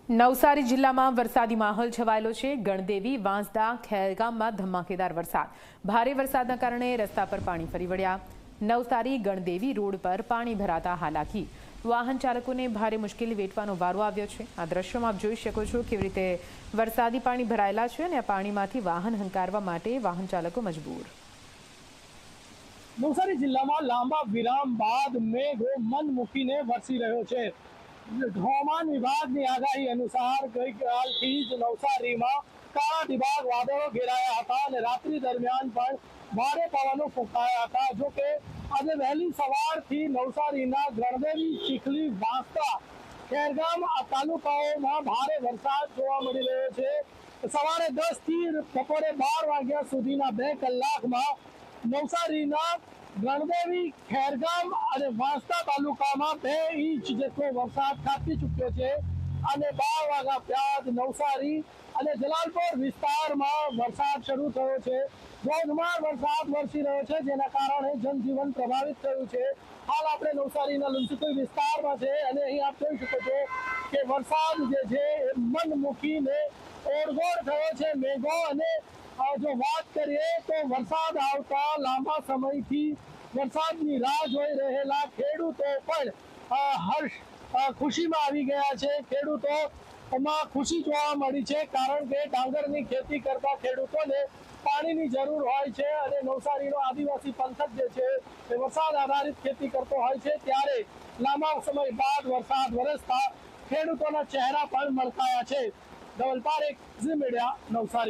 નવસારી જિલ્લામાં વરસાદી માહોલ છવાયેલો છે। ગણદેવી, વાંસદા, ખેરગામમાં ધમાકેદાર વરસાદ। ભારે વરસાદના કારણે રસ્તા પર પાણી ફરી વળ્યા। નવસારી ગણદેવી રોડ પર પાણી ભરાતા હાલાકી। વાહન ચાલકોને ભારે મુશ્કેલી વેઠવાનો વારો આવ્યો છે। આ દ્રશ્યોમાં આપ જોઈ શકો છો કેવી રીતે વરસાદી પાણી ભરાયેલા છે અને આ પાણીમાંથી વાહન હંકારવા માટે વાહન ચાલકો મજબૂર। નવસારી જિલ્લામાં લાંબા વિરામ બાદ મેઘો મન મૂકીને વરસી રહ્યો છે। હવામાન વિભાગની આગાહી અનુસાર ગઈકાલથી જ નવસારીમાં કાળા ડિબાંગ વાદળો ઘેરાયા હતા અને રાત્રિ દરમિયાન પણ ભારે પવનો ફૂંકાયા હતા। જો કે આજે વહેલી સવારથી નવસારીના ગણદેવી, ચીખલી, વાંસદા, ખેરગામ તાલુકાઓમાં ભારે વરસાદ જોવા મળી રહ્યો છે। સવારે 10 થી બપોરે 12 વાગ્યા સુધીના 2 કલાકમાં નવસારીના ગણદેવી, ખેરગામ અને વાંસદા તાલુકામાં 2 ઇંચ જેટલો વરસાદ ખાબકી ચૂક્યો છે અને 12 વાગ્યા બાદ નવસારી અને જલાલપોર વિસ્તારમાં વરસાદ શરૂ થયો છે। ધોધમાર વરસાદ વરસી રહ્યો છે, જેના કારણે જનજીવન પ્રભાવિત થયું છે। હાલ આપણે નવસારીના લુંસુકુઈ વિસ્તારમાં છે અને અહીં આપ જોઈ શકો છો કે વરસાદ જે છે એ મન મૂકીને ઓળગોળ થયો છે મેઘો। અને જો વાત કરીએ તો વરસાદ આવતા લાંબા સમયથી વરસાદની રાહ જોઈ રહેલા ખેડૂતો પણ ખુશીમાં આવી ગયા છે। ખેડૂતોમાં ખુશી જોવા મળી છે, કારણ કે ડાંગરની ખેતી કરતા ખેડૂતોને પાણીની જરૂર હોય છે અને નવસારીનો આદિવાસી પંથક જે છે એ વરસાદ આધારિત ખેતી કરતો હોય છે, ત્યારે લાંબા સમય બાદ વરસાદ વરસતા ખેડૂતોના ચહેરા પણ મલકાયા છે। ધવલ પારેખ, ઝી મીડિયા, નવસારી।